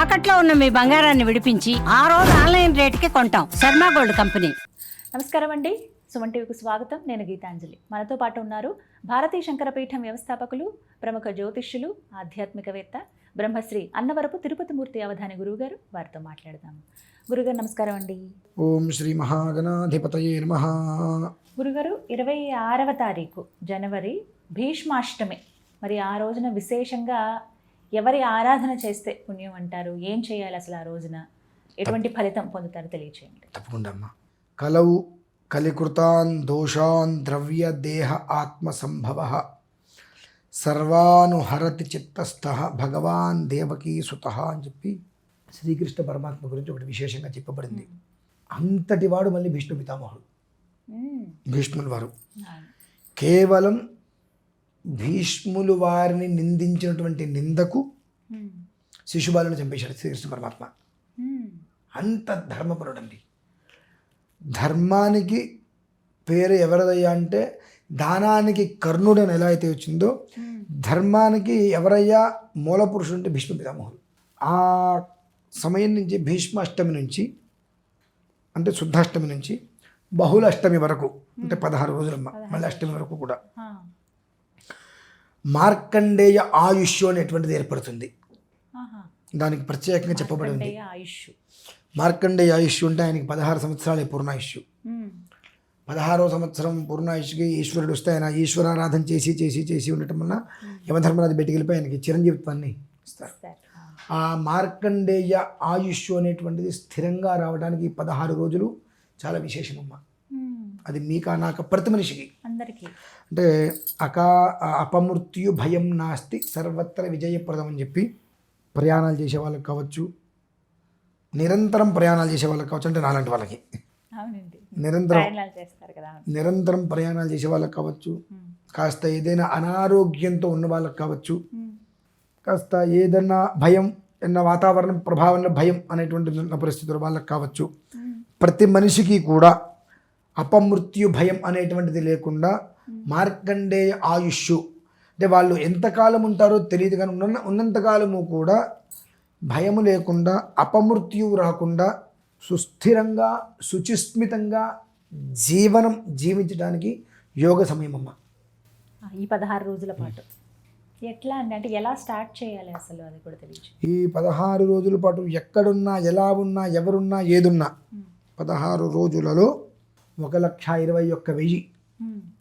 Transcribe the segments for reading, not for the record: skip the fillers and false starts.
తాకట్లో ఉన్న మీ బంగారాన్ని విడిపించి ఆ రోజు ఆన్లైన్ రేటుకి కొంటాం. Sharma gold company. నమస్కారం అండి, సుమన్ టీవీకి స్వాగతం. నేను గీతాంజలి. మనతో పాటు ఉన్నారు భారతీయ శంకరపీఠం వ్యవస్థాపకులు, ప్రముఖ జ్యోతిష్యులు, ఆధ్యాత్మికవేత్త, బ్రహ్మశ్రీ అన్నవరపు తిరుపతి మూర్తి అవధాని గురువుగారు. వారితో మాట్లాడదాం. గురుగారు నమస్కారం అండి. ఓం శ్రీ మహాగణాధిపతయే నమః. గురుగారు, 26వ తారీఖు జనవరి భీష్మాష్టమి. మరి ఆ రోజున విశేషంగా ఎవరి ఆరాధన చేస్తే పుణ్యం అంటారు? ఏం చేయాలి అసలు ఆ రోజున? ఎటువంటి ఫలితం పొందుతారో తెలియచేయండి. తప్పకుండా అమ్మా. కలవు కలికృతాన్ దోషాన్ ద్రవ్య దేహ ఆత్మ సంభవ సర్వానుహరతి చిత్తస్థ భగవాన్ దేవకీ సుత అని చెప్పి శ్రీకృష్ణ పరమాత్మ గురించి ఒకటి విశేషంగా చెప్పబడింది. అంతటి వాడు మళ్ళీ భీష్మ పితామహుడు. భీష్ములు వారు కేవలం భీష్ములు వారిని నిందించినటువంటి నిందకు శిశుబాలను చంపేశాడు శ్రీకృష్ణ పరమాత్మ. అంత ధర్మపరుడండి. ధర్మానికి పేరు ఎవరిదయ్యా అంటే, దానానికి కర్ణుడు అని ఎలా అయితే వచ్చిందో, ధర్మానికి ఎవరయ్యా మూల పురుషుడు అంటే భీష్మ పితామహుడు. ఆ సమయం నుంచి భీష్మాష్టమి నుంచి అంటే శుద్ధాష్టమి నుంచి బహుళ అష్టమి వరకు అంటే 16 రోజులమ్మ, మళ్ళీ అష్టమి వరకు కూడా మార్కండేయ ఆయుష్ అనేటువంటిది ఏర్పడుతుంది. దానికి ప్రత్యేకంగా చెప్పబడింది. మార్కండేయ ఆయుష్ అంటే ఆయనకి 16 సంవత్సరాలే పూర్ణాయుష్. 16వ సంవత్సరం పూర్ణాయుష్కి ఈశ్వరుడు వస్తే ఆయన ఈశ్వరారాధన చేసి చేసి చేసి ఉండటం వల్ల యమధర్మరాజు బయటికి వెళ్ళిపోయి ఆయనకి చిరంజీవిత్వాన్ని ఇస్తారు. ఆ మార్కండేయ ఆయుష్ అనేటువంటిది స్థిరంగా రావడానికి 16 రోజులు చాలా విశేషమమ్మ. అది మీకా నాక ప్రతి మనిషికి అందరికీ అంటే అపమృత్యు భయం నాస్తి సర్వత్ర విజయప్రదం అని చెప్పి ప్రయాణాలు చేసే వాళ్ళకి కావచ్చు, నిరంతరం ప్రయాణాలు చేసే వాళ్ళకి కావచ్చు, అంటే నాలాంటి వాళ్ళకి నిరంతరం ప్రయాణాలు చేసే వాళ్ళకి కావచ్చు, కాస్త ఏదైనా అనారోగ్యంతో ఉన్న వాళ్ళకి కావచ్చు, కాస్త ఏదైనా భయం ఉన్న వాతావరణం ప్రభావంలో భయం అనేటువంటి పరిస్థితులు వాళ్ళకి కావచ్చు, ప్రతి మనిషికి కూడా అపమృత్యు భయం అనేటువంటిది లేకుండా మార్కండేయ ఆయుష్ అంటే వాళ్ళు ఎంతకాలం ఉంటారో తెలియదు, కానీ ఉన్నంతకాలము కూడా భయము లేకుండా అపమృత్యువు రాకుండా సుస్థిరంగా శుచిస్మితంగా జీవనం జీవించడానికి యోగ సమయం అమ్మ. ఈ 16 రోజుల పాటు ఎట్లా అంటే ఎలా స్టార్ట్ చేయాలి అసలు అది కూడా తెలియదు. ఈ 16 రోజుల పాటు ఎక్కడున్నా, ఎలా ఉన్నా, ఎవరున్నా, ఏదున్నా 16 రోజులలో 1,21,000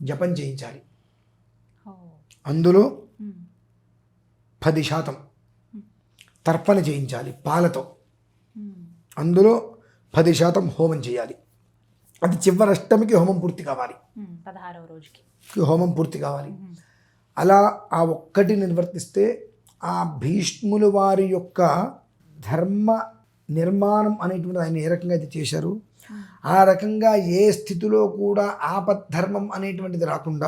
జపం చేయించాలి. అందులో 10% తర్పణ చేయించాలి పాలతో. అందులో 10% హోమం చేయాలి. అది చివరి అష్టమికి హోమం పూర్తి కావాలి. 16వ రోజుకి హోమం పూర్తి కావాలి. అలా ఆ ఒక్కటి నిర్వర్తిస్తే ఆ భీష్ములు వారి యొక్క ధర్మ నిర్మాణం అనేటువంటిది ఆయన ఏ రకంగా అయితే చేశారు, ఆ రకంగా ఏ స్థితిలో కూడా ఆపద్ధర్మం అనేటువంటిది రాకుండా,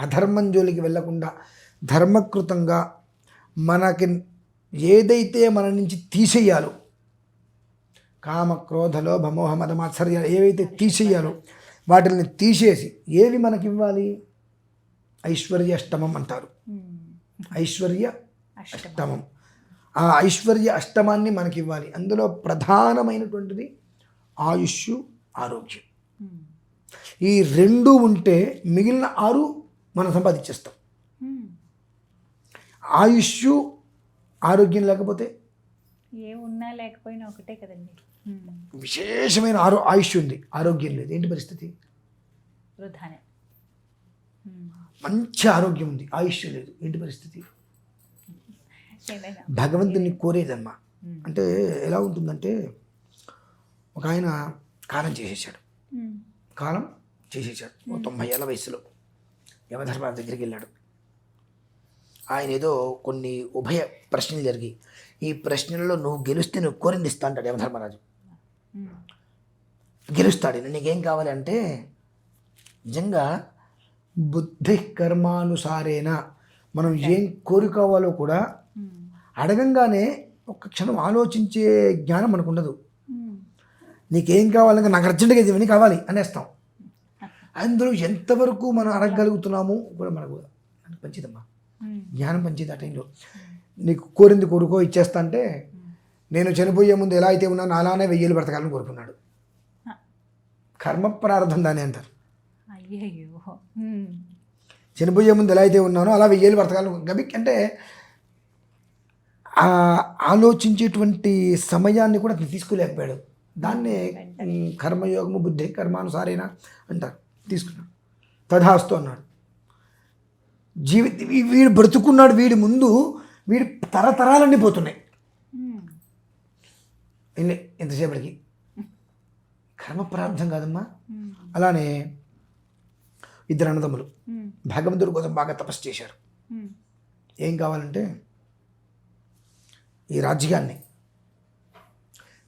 అధర్మం జోలికి వెళ్లకుండా ధర్మకృతంగా మనకి ఏదైతే మన నుంచి తీసేయాలో, కామ క్రోధ లోభ మోహ మద మాత్సర్యాలు ఏవైతే తీసేయాలో వాటిని తీసేసి ఏవి మనకి ఇవ్వాలి? ఐశ్వర్య అష్టమం అంటారు. ఐశ్వర్య అష్టమం. ఆ ఐశ్వర్య అష్టమాన్ని మనకి ఇవ్వాలి. అందులో ప్రధానమైనటువంటిది ఆయుష్, ఆరోగ్యం. ఈ 2 ఉంటే మిగిలిన 6 మనం సంపాదించేస్తాం. ఆయుష్ ఆరోగ్యం లేకపోతే ఏమున్నా లేకపోయినా ఒకటే కదండి. విశేషమైన ఆయుష్ ఉంది, ఆరోగ్యం లేదు, ఏంటి పరిస్థితి? వృధానే. మంచి ఆరోగ్యం ఉంది, ఆయుష్ లేదు, ఏంటి పరిస్థితి? భగవంతుని కోరేదమ్మా. అంటే ఎలా ఉంటుందంటే, ఒక ఆయన కాలం చేసేసాడు. 90 ఏళ్ళ వయసులో యమధర్మరాజు దగ్గరికి వెళ్ళాడు. ఆయన ఏదో కొన్ని ఉభయ ప్రశ్నలు జరిగి, ఈ ప్రశ్నలలో నువ్వు గెలిస్తే నువ్వు కోరింది ఇస్తా అంటాడు యమధర్మరాజు. గెలుస్తాడు. నీకేం కావాలి అంటే, నిజంగా బుద్ధి కర్మానుసారేణ మనం ఏం కోరుకోవాలో కూడా అడగంగానే ఒక్క క్షణం ఆలోచించే జ్ఞానం మనకు ఉండదు. నీకేం కావాలంటే నాకు అర్జెంటుగా ఇవన్నీ కావాలి అనేస్తాం. అందులో ఎంతవరకు మనం అడగగలుగుతున్నాము కూడా మనకు పంచిదమ్మా, జ్ఞానం పంచిది. ఆ టైంలో నీకు కోరింది కోరుకో ఇచ్చేస్తా అంటే నేను చనిపోయే ముందు ఎలా అయితే ఉన్నానో అలానే 1000 ఏళ్ళు బ్రతకాలని కోరుకున్నాడు. కర్మ ప్రారంధం దాన్ని అంటారు. అయ్యయ్యో. చనిపోయే ముందు ఎలా అయితే ఉన్నానో అలా 1000 ఏళ్ళు బ్రతకాలని గబిక్ అంటే ఆలోచించేటువంటి సమయాన్ని కూడా అతను తీసుకోలేకపోయాడు. దాన్నే కర్మయోగము బుద్ధి కర్మానుసారేన అంటారు. తీసుకున్నాడు. తథాస్తు అన్నాడు. వీడు బ్రతుకున్నాడు. వీడి ముందు వీడి తరతరాలన్నీ పోతున్నాయి. ఎంతసేపటికి కర్మ ప్రారంభం కాదమ్మా. అలానే 2 అన్నదమ్ములు భగవంతుడి కోసం బాగా తపస్సు చేశారు. ఏం కావాలంటే ఈ రాజ్యాన్ని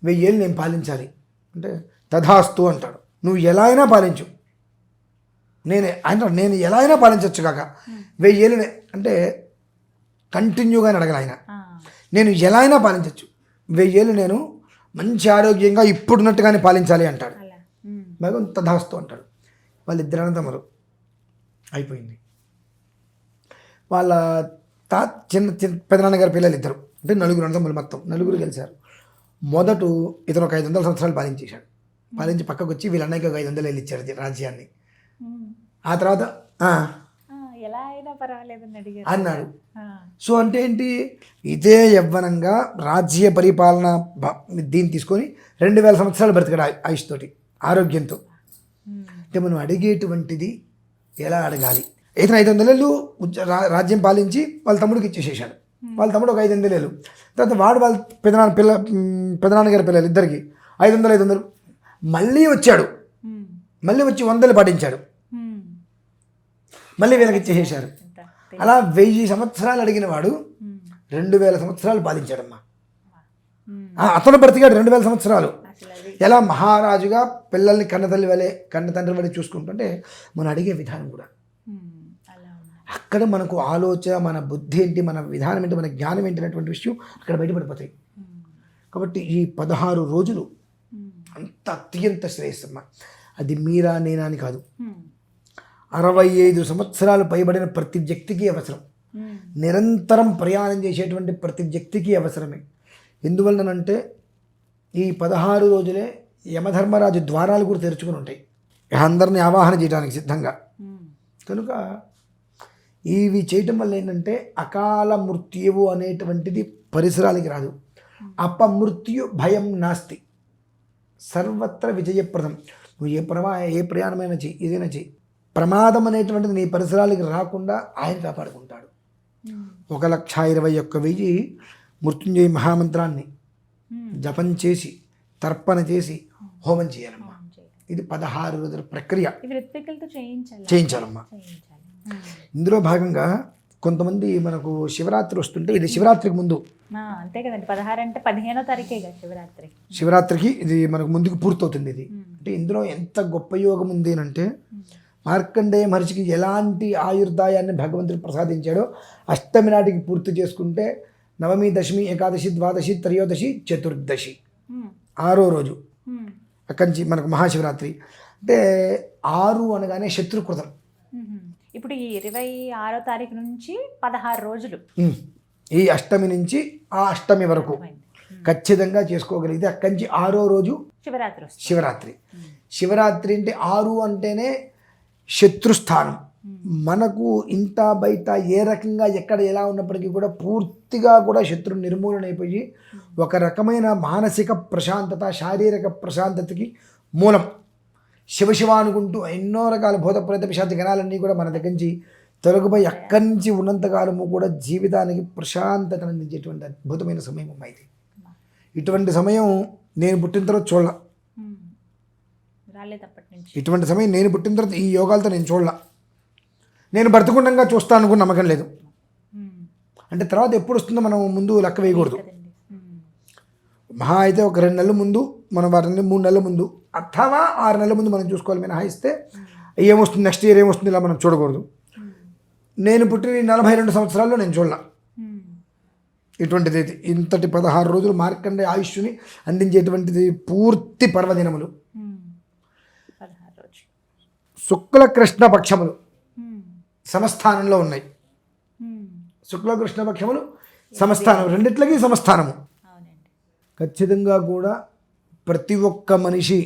1000 ఏళ్ళు నేను పాలించాలి అంటే తథాస్తు అంటాడు. నువ్వు ఎలా అయినా పాలించు, నేను ఎలా అయినా పాలించవచ్చు కాక 1000 ఏళ్ళు అంటే కంటిన్యూగా అడగల ఆయన. నేను ఎలా అయినా పాలించవచ్చు, 1000 ఏళ్ళు నేను మంచి ఆరోగ్యంగా ఇప్పుడున్నట్టుగానే పాలించాలి అంటాడు. భగవంతు తథాస్తు అంటాడు. వాళ్ళిద్దరు అన్నదమ్ములు అయిపోయింది. వాళ్ళ చిన్న పెదనాన్నగారి పిల్లలు ఇద్దరు అంటే 4 అన్నదమ్ములు, మొత్తం 4 గెలిచారు. మొదట ఇతను ఒక 500 సంవత్సరాలు పాలించేశాడు. పాలించి పక్కకు వచ్చి వీళ్ళ అన్నయ్యకి 500 ఏళ్ళు ఇచ్చాడు రాజ్యాన్ని. ఆ తర్వాత ఎలా అయినా పర్వాలేదని అడిగారు అన్నాడు. సో అంటే ఏంటి, ఇదే యవ్వనంగా రాజ్య పరిపాలన దీన్ని తీసుకొని 2000 సంవత్సరాలు బ్రతికాడు ఆయుష్తోటి, ఆరోగ్యంతో. అంటే మనం అడిగేటువంటిది ఎలా అడగాలి. ఇతను 500 ఏళ్ళు రాజ్యం పాలించి వాళ్ళ తమ్ముడికి ఇచ్చేసేసాడు. వాళ్ళ తమ్ముడు ఒక 500 ఏళ్ళు. తర్వాత వాడు వాళ్ళ పెదనాన్నగారి పిల్లలు ఇద్దరికి 500 మళ్ళీ వచ్చాడు. మళ్ళీ వచ్చి 100 పాటించాడు. మళ్ళీ వీళ్ళకి ఇచ్చేసేసారు. అలా 1000 సంవత్సరాలు అడిగిన వాడు 2000 సంవత్సరాలు పాలించాడమ్మా. అతను బ్రతికాడు 2000 సంవత్సరాలు. ఎలా మహారాజుగా పిల్లల్ని కన్నతల్లి వలె కన్న తండ్రి వలె చూసుకుంటుంటే మనం అడిగే విధానం కూడా అక్కడ మనకు ఆలోచన, మన బుద్ధి ఏంటి, మన విధానం ఏంటి, మన జ్ఞానం ఏంటి అనేటువంటి విషయం అక్కడ బయటపడిపోతాయి. కాబట్టి ఈ 16 రోజులు అంత అత్యంత శ్రేయస్సమ్మ. అది మీరా నేనా అని కాదు, 65 సంవత్సరాలు పైబడిన ప్రతి వ్యక్తికి అవసరం. నిరంతరం ప్రయాణం చేసేటువంటి ప్రతి వ్యక్తికి అవసరమే. ఎందువలనంటే ఈ 16 రోజులే యమధర్మరాజు ద్వారాలు కూడా తెరుచుకుని ఉంటాయి అందరినీ ఆవాహన చేయడానికి సిద్ధంగా. కనుక ఇవి చేయటం వల్ల ఏంటంటే అకాల మృత్యువు అనేటువంటిది పరిసరాలకి రాదు. అపమృత్యు భయం నాస్తి, సర్వత్ర విజయప్రదం. నువ్వు ఏ ప్రయాణమైనా చెయ్యి, ఏదైనా చెయ్యి, ప్రమాదం అనేటువంటిది నీ పరిసరాలకి రాకుండా ఆయన కాపాడుకుంటాడు. 1,21,000 మృత్యుంజయ మహామంత్రాన్ని జపం చేసి తర్పణ చేసి హోమం చేయాలమ్మా. ఇది 16 రోజుల ప్రక్రియ చేయించాలమ్మా. ఇందులో భాగంగా కొంతమంది మనకు శివరాత్రి వస్తుంటే, ఇది శివరాత్రికి ముందు అంతే కదండి. 16 అంటే 15వ తారీఖే శివరాత్రి. శివరాత్రికి ఇది మనకు ముందుకు పూర్తవుతుంది. ఇది అంటే ఇందులో ఎంత గొప్ప యోగం ఉంది అంటే, మార్కండేయ మహర్షికి ఎలాంటి ఆయుర్దాయాన్ని భగవంతుడు ప్రసాదించాడో అష్టమి నాటికి పూర్తి చేసుకుంటే నవమి, దశమి, ఏకాదశి, ద్వాదశి, త్రయోదశి, చతుర్దశి 6వ రోజు అక్కడి నుంచి మనకు మహాశివరాత్రి. అంటే 6 అనగానే శత్రుకృతం. ఇప్పుడు ఈ 26వ తారీఖు నుంచి 16 రోజులు ఈ అష్టమి నుంచి ఆ అష్టమి వరకు ఖచ్చితంగా చేసుకోగలిగితే అక్కడి నుంచి 6వ రోజు శివరాత్రి. శివరాత్రి అంటే 6 అంటేనే శత్రుస్థానం. మనకు ఇంత బయట ఏ రకంగా ఎక్కడ ఎలా ఉన్నప్పటికీ కూడా పూర్తిగా కూడా శత్రు నిర్మూలన అయిపోయి ఒక రకమైన మానసిక ప్రశాంతత, శారీరక ప్రశాంతతకి మూలం. శివశివ అనుకుంటూ ఎన్నో రకాల భూత ప్రేత పిశాచ గణాలన్నీ కూడా మన దగ్గర నుంచి తొలగిపోయి అక్కడి నుంచి ఉన్నంతకాలము కూడా జీవితానికి ప్రశాంతతను అందించేటువంటి అద్భుతమైన సమయం అమ్మాయి. ఇటువంటి సమయం నేను పుట్టిన తర్వాత చూడాల. ఇటువంటి సమయం నేను పుట్టిన తర్వాత ఈ యోగాలతో నేను చూడాల. నేను బ్రతకుండంగా చూస్తాను అనుకున్న నమ్మకం లేదు. అంటే తర్వాత ఎప్పుడు వస్తుందో మనం ముందు లెక్క వేయకూడదు. మహా అయితే ఒక 2 నెలల ముందు మనం 3 నెలల ముందు అథవా 6 నెలల ముందు మనం చూసుకోవాలి. మినహాయిస్తే ఏమొస్తుంది, నెక్స్ట్ ఇయర్ ఏమొస్తుంది ఇలా మనం చూడకూడదు. నేను పుట్టిన 42 సంవత్సరాల్లో నేను చూడాల ఇటువంటిది. ఇంతటి 16 రోజులు మార్కండేయ ఆయుష్ని అందించేటువంటిది పూర్తి పర్వదినములు. శుక్ల కృష్ణ పక్షములు సమస్థానంలో ఉన్నాయి. శుక్ల కృష్ణ పక్షములు సమస్థానం, రెండిట్లకి సమస్థానము. ఖచ్చితంగా కూడా ప్రతి ఒక్క మనిషి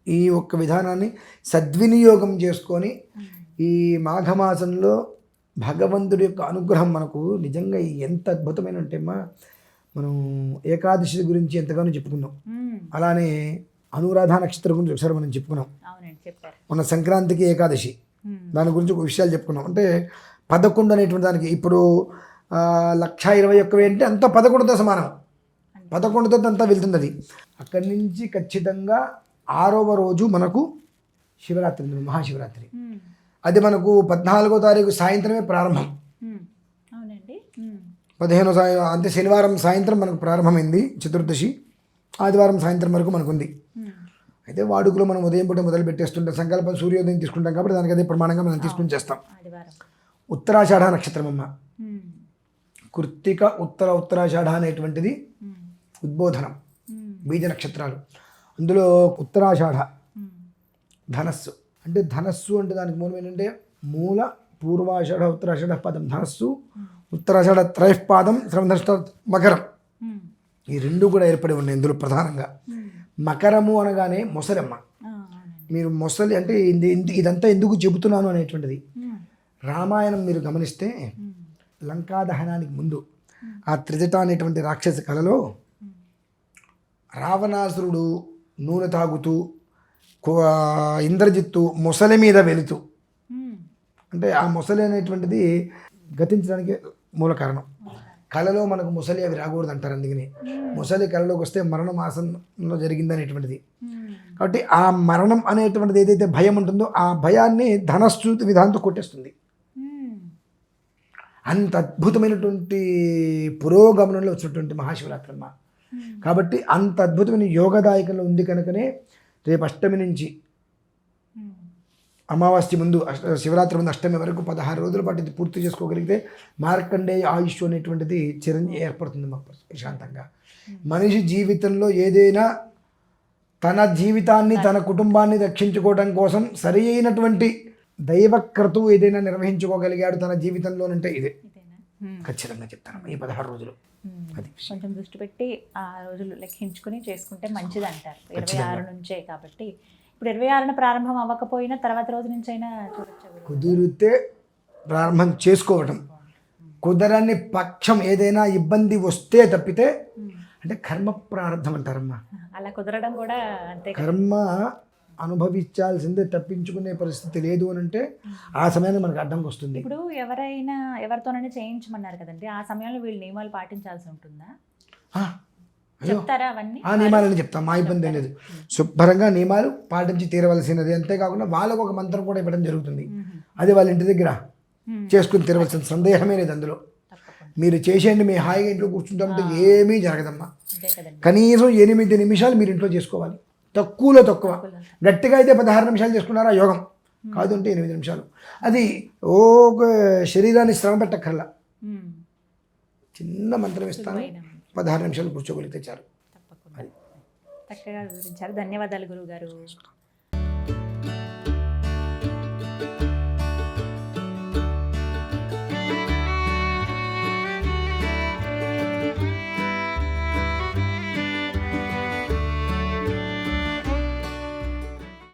ఈ ఒక్క విధానాన్ని సద్వినియోగం చేసుకొని ఈ మాఘమాసంలో భగవంతుడి యొక్క అనుగ్రహం మనకు నిజంగా ఎంత అద్భుతమైన అంటే అమ్మా, మనం ఏకాదశి గురించి ఎంతగానో చెప్పుకున్నాం, అలానే అనురాధ నక్షత్రం గురించి ఒకసారి మనం చెప్పుకున్నాం. అవునండి, చెప్పారు. మన సంక్రాంతికి ఏకాదశి దాని గురించి ఒక విషయాలు చెప్పుకున్నాం. అంటే 11 అనేటువంటి దానికి ఇప్పుడు 1,21,000 అంటే అంతా 11తో సమానం, 11తో అంతా వెళ్తుంది అది. అక్కడి నుంచి ఖచ్చితంగా 6వ రోజు మనకు శివరాత్రి ఉంది, మహాశివరాత్రి. అది మనకు 14వ తారీఖు సాయంత్రమే ప్రారంభం. అవునండి. 15 అంటే శనివారం సాయంత్రం మనకు ప్రారంభమైంది చతుర్దశి, ఆదివారం సాయంత్రం వరకు మనకు ఉంది. అయితే వాడుకలో మనం ఉదయం పూట మొదలు పెట్టేస్తుంటాం, సంకల్పం సూర్యోదయం తీసుకుంటాం కాబట్టి దానికి అదే ప్రమాణంగా మనం తీసుకుని చేస్తాం. ఉత్తరాషాఢ నక్షత్రం అమ్మ, కృత్తిక ఉత్తరాషాఢ అనేటువంటిది ఉద్బోధనం, బీజ నక్షత్రాలు. అందులో ఉత్తరాషాఢ ధనస్సు, అంటే ధనస్సు అంటే దానికి మూలం ఏంటంటే మూల పూర్వాషాఢ ఉత్తరాషాఢ పాదం ధనస్సు, ఉత్తరాషాఢ త్రైపాదం శ్రవణధర్ష మకరం, ఈ రెండు కూడా ఏర్పడి ఉన్నాయి ఇందులో ప్రధానంగా. మకరము అనగానే మొసలమ్మ. మీరు మొసలి అంటే ఇదంతా ఎందుకు చెబుతున్నాను అనేటువంటిది, రామాయణం మీరు గమనిస్తే లంకా దహనానికి ముందు ఆ త్రిజట అనేటువంటి రాక్షస కళలో రావణాసురుడు నూనె తాగుతూ ఇంద్రజిత్తు మొసలి మీద వెళుతూ, అంటే ఆ మొసలి అనేటువంటిది గతించడానికి మూల కారణం. కళలో మనకు ముసలి అవి రాకూడదు అంటారు, అందుకని ముసలి కళలోకి వస్తే మరణం ఆసనంలో జరిగింది అనేటువంటిది. కాబట్టి ఆ మరణం అనేటువంటిది ఏదైతే భయం ఉంటుందో ఆ భయాన్ని ధనస్సు విధానంతో కొట్టేస్తుంది. అంత అద్భుతమైనటువంటి పురోగమనంలో వచ్చినటువంటి మహాశివరాత్రి అమ్మ. కాబట్టి అంత అద్భుతమైన యోగదాయకంలో ఉంది కనుకనే రేపు అష్టమి నుంచి అమావాస్య ముందు శివరాత్రి ముందు అష్టమి వరకు 16 రోజుల పాటు ఇది పూర్తి చేసుకోగలిగితే మార్కండేయ ఆయుష్ అనేటువంటిది చిరంజీవి ఏర్పడుతుంది మాకు ప్రశాంతంగా. మనిషి జీవితంలో ఏదైనా తన జీవితాన్ని తన కుటుంబాన్ని రక్షించుకోవడం కోసం సరి అయినటువంటి దైవక్రతువు ఏదైనా నిర్వహించుకోగలిగాడు తన జీవితంలోనంటే ఇదే ఖచ్చితంగా చెప్తాను. ఈ 16 రోజులు అది కొంచెం దృష్టి పెట్టి ఆ రోజులు లెక్కించుకుని చేసుకుంటే మంచిది అంటారు. 26 నుంచే కాబట్టి ఇప్పుడు 26న ప్రారంభం అవ్వకపోయినా తర్వాత రోజు నుంచి అయినా చూడొచ్చు. కుదిరితే ప్రారంభం చేసుకోవటం, కుదరని పక్షం ఏదైనా ఇబ్బంది వస్తే తప్పితే, అంటే కర్మ ప్రారంభం అంటారమ్మా. అలా కుదరడం కూడా అంతే, కర్మ అనుభవించాల్సిందే, తప్పించుకునే పరిస్థితి లేదు అని అంటే ఆ సమయాన్ని మనకు అడ్డంకి వస్తుంది. ఇప్పుడు ఎవరితోనైనా చేయించమన్నారు కదండి, ఆ సమయంలో వీళ్ళు నియమాలు పాటించాల్సి ఉంటుందా? చెప్తారా అవన్నీ? ఆ నియమాలని చెప్తాం, మా ఇబ్బంది ఏం లేదు. శుభ్రంగా నియమాలు పాటించి తీరవలసినది. అంతేకాకుండా వాళ్ళకు ఒక మంత్రం కూడా ఇవ్వడం జరుగుతుంది, అది వాళ్ళ ఇంటి దగ్గర చేసుకుని తీరవలసిన సందేహమే లేదు అందులో. మీరు చేసేయండి, మీ హాయిగా ఇంట్లో కూర్చుంటామంటే ఏమీ జరగదమ్మా. కనీసం 8 నిమిషాలు మీరు ఇంట్లో చేసుకోవాలి, తక్కువలో తక్కువ. గట్టిగా అయితే 16 నిమిషాలు చేసుకున్నారా యోగం, కాదు అంటే 8 నిమిషాలు. అది శరీరాన్ని శ్రమ పెట్టక్కర్లా, చిన్న మంత్రం ఇస్తాను, 16 నిమిషాలు కూర్చోగలిగితే చాలు. చక్కగా వివరించారు. ధన్యవాదాలు గురువు గారు.